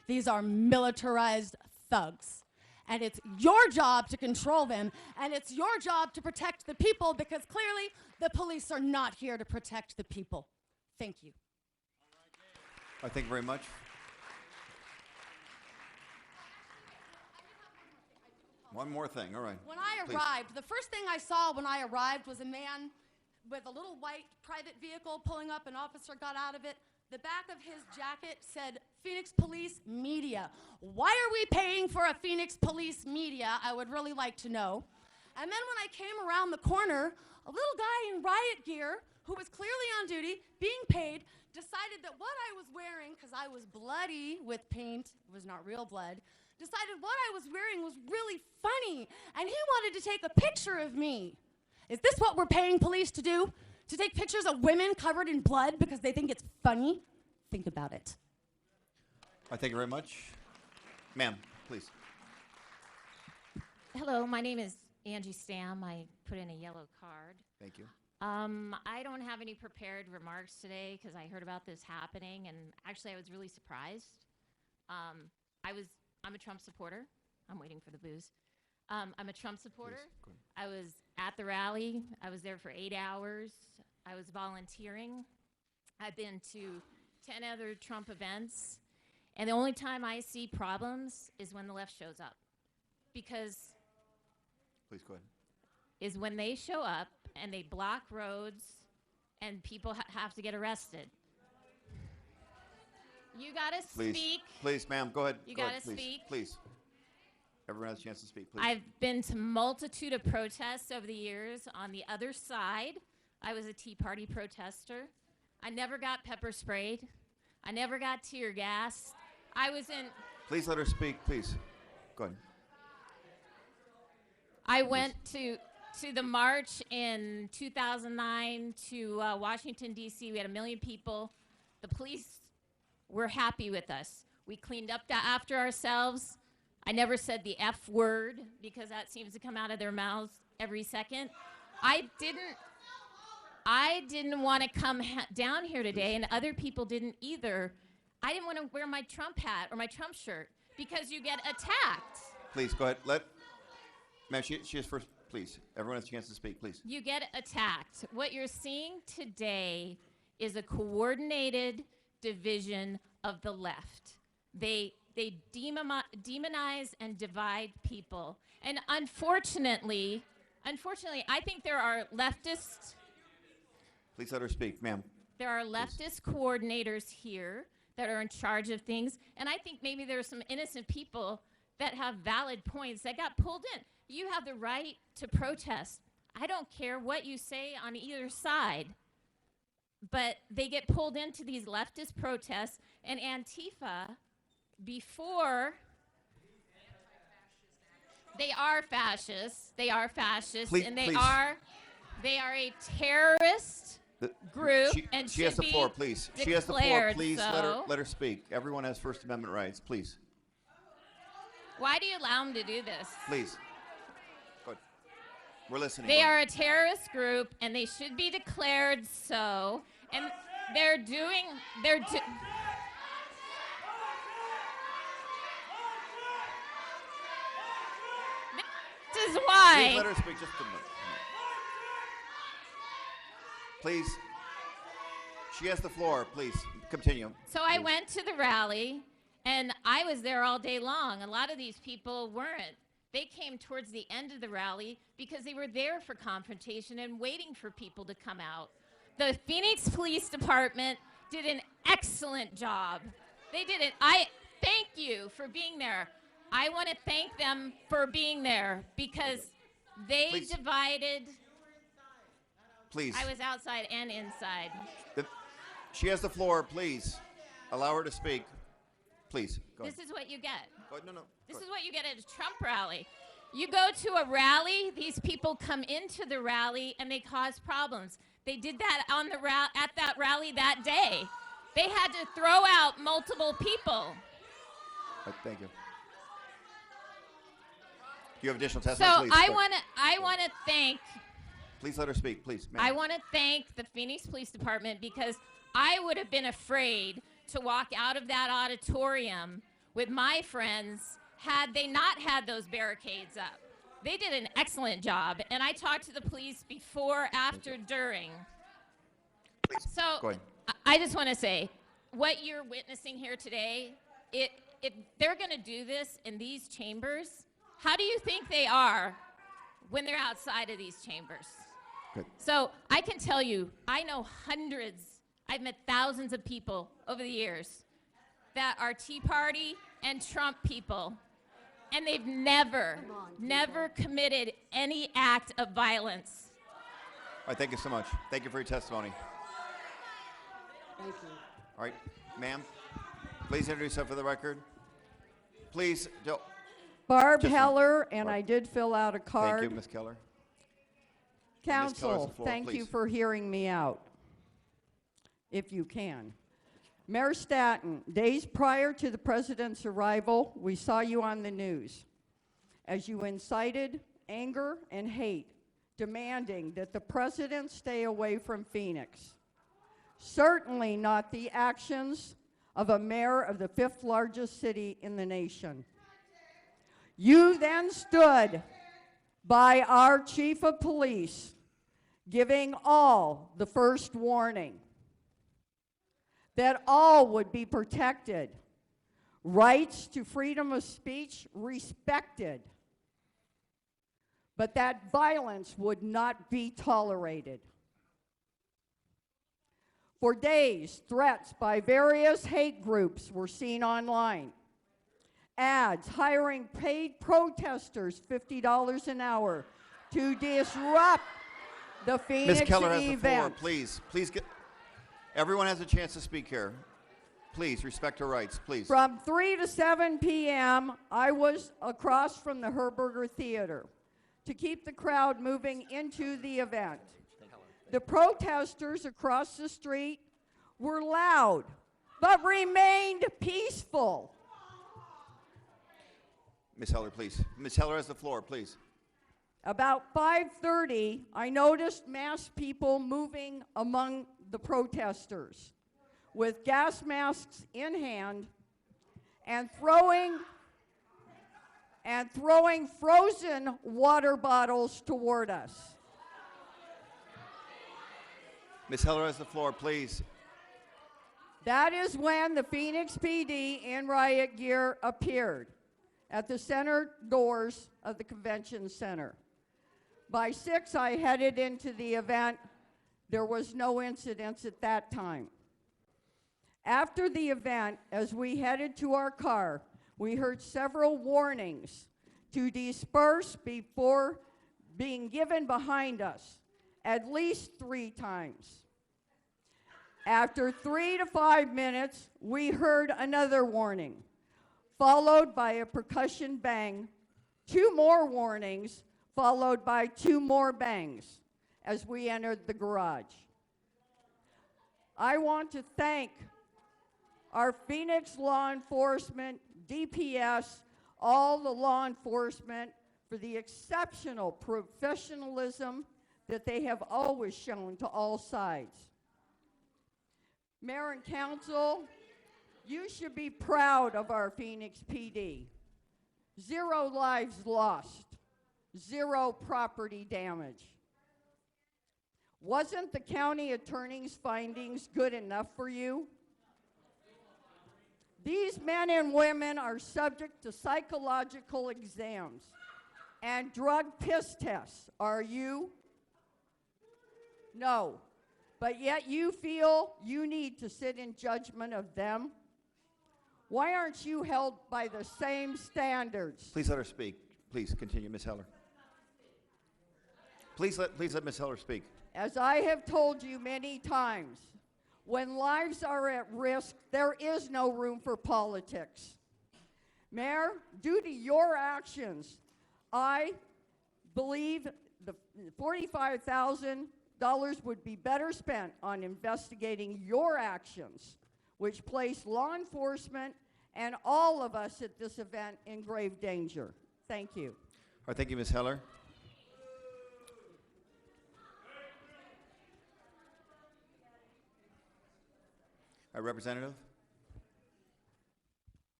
These are militarized thugs. And it's your job to control them, and it's your job to protect the people, because clearly the police are not here to protect the people. Thank you. Thank you very much. One more thing, all right. When I Please. arrived, the first thing I saw when I arrived was a man with a little white private vehicle pulling up. An officer got out of it. The back of his jacket said, Phoenix Police Media. Why are we paying for a Phoenix Police Media? I would really like to know. And then when I came around the corner, a little guy in riot gear, who was clearly on duty, being paid, decided that what I was wearing, because I was bloody with paint, it was not real blood, decided what I was wearing was really funny, and he wanted to take a picture of me. Is this what we're paying police to do? To take pictures of women covered in blood because they think it's funny? Think about it. Thank you very much. Ma'am, please. Hello, my name is Angie Stam. I put in a yellow card. Thank you. I don't have any prepared remarks today because I heard about this happening, and actually I was really surprised. I'm a Trump supporter. I'm waiting for the booze. I'm a Trump supporter. I was at the rally. I was there for 8 hours. I was volunteering. I've been to 10 other Trump events. And the only time I see problems is when the left shows up. Because Please go ahead. is when they show up and they block roads and people have to get arrested. You gotta speak. Please, ma'am, go ahead. You Go gotta ahead, please. speak. Please. Everyone has a chance to speak, please. I've been to multitude of protests over the years on the other side. I was a Tea Party protester. I never got pepper sprayed. I never got tear gas. I was in... Please let her speak, please. Go ahead. I went to the march in 2009 to Washington, D.C. We had 1 million people. The police were happy with us. We cleaned up after ourselves. I never said the F word because that seems to come out of their mouths every second. I didn't want to come down here today, and other people didn't either. I didn't want to wear my Trump hat or my Trump shirt because you get attacked. Please, go ahead. Ma'am, she is first. Please. Everyone has a chance to speak, please. You get attacked. What you're seeing today is a coordinated division of the left. They demonize and divide people. And unfortunately, I think there are leftists. Please let her speak, ma'am. There are leftist coordinators here that are in charge of things. And I think maybe there are some innocent people that have valid points that got pulled in. You have the right to protest. I don't care what you say on either side. But they get pulled into these leftist protests, and Antifa, before they are fascists, Please, and they please. are a terrorist group, and she has the floor, please. She has the floor, declared please. so. Let her speak. Everyone has First Amendment rights, please. Why do you allow them to do this? Please. Go ahead. We're listening. They are a terrorist group, and they should be declared so. And they're doing. This is why. Please let her speak just a minute. Please. She has the floor. Please continue. So I went to the rally, and I was there all day long. A lot of these people weren't. They came towards the end of the rally because they were there for confrontation and waiting for people to come out. The Phoenix Police Department did an excellent job. They did it. I thank you for being there. I want to thank them for being there because they Please. divided. Please. I was outside and inside. She has the floor. Please allow her to speak. Please. Go ahead. This is what you get. Go ahead. No. This Go is ahead. what you get at a Trump rally. You go to a rally, these people come into the rally and they cause problems. They did that on the at that rally that day. They had to throw out multiple people. Thank you. Do you have additional testimony? So Please. I want to thank. Please let her speak, please, ma'am. I want to thank the Phoenix Police Department because I would have been afraid to walk out of that auditorium with my friends had they not had those barricades up. They did an excellent job, and I talked to the police before, after, during. So Go ahead. I just want to say, what you're witnessing here today, if they're going to do this in these chambers, how do you think they are when they're outside of these chambers? Good. So I can tell you, I know hundreds, I've met thousands of people over the years that are Tea Party and Trump people, and they've never committed any act of violence. All right, thank you so much. Thank you for your testimony. Thank you. All right, ma'am, please introduce yourself for the record. Please don't. Barb Just one. Heller, and Barb. I did fill out a card. Thank you, Ms. Keller. Keller's Council, the floor, thank you please. for hearing me out, if you can. Mayor Staton, days prior to the president's arrival, we saw you on the news as you incited anger and hate, demanding that the president stay away from Phoenix. Certainly not the actions of a mayor of the 5th largest city in the nation. You then stood by our chief of police, giving all the first warning that all would be protected, rights to freedom of speech respected, but that violence would not be tolerated. For days, threats by various hate groups were seen online. Ads hiring paid protesters $50 an hour to disrupt the Phoenix Ms. Keller has event. the floor. Please get. Everyone has a chance to speak here. Please respect her rights, please. From 3 to 7 p.m., I was across from the Herberger Theater to keep the crowd moving into the event. The protesters across the street were loud, but remained peaceful. Ms. Heller, please. Ms. Heller has the floor, please. About 5:30, I noticed masked people moving among the protesters with gas masks in hand and throwing frozen water bottles toward us. Ms. Heller has the floor, please. That is when the Phoenix PD in riot gear appeared at the center doors of the convention center. By 6, I headed into the event. There was no incidents at that time. After the event, as we headed to our car, we heard several warnings to disperse before being given behind us, at least 3 times. After 3 to 5 minutes, we heard another warning, followed by a percussion bang, 2 more warnings, followed by 2 more bangs as we entered the garage. I want to thank our Phoenix law enforcement, DPS, all the law enforcement for the exceptional professionalism that they have always shown to all sides. Mayor and Council, you should be proud of our Phoenix PD. 0 lives lost, 0 property damage. Wasn't the county attorney's findings good enough for you? These men and women are subject to psychological exams and drug piss tests. Are you? No. But yet you feel you need to sit in judgment of them? Why aren't you held by the same standards? Please let her speak. Please continue, Ms. Heller. Please let Ms. Heller speak. As I have told you many times, when lives are at risk, there is no room for politics. Mayor, due to your actions, I believe the $45,000 would be better spent on investigating your actions, which place law enforcement and all of us at this event in grave danger. Thank you. All right, thank you, Ms. Heller. All right, Representative.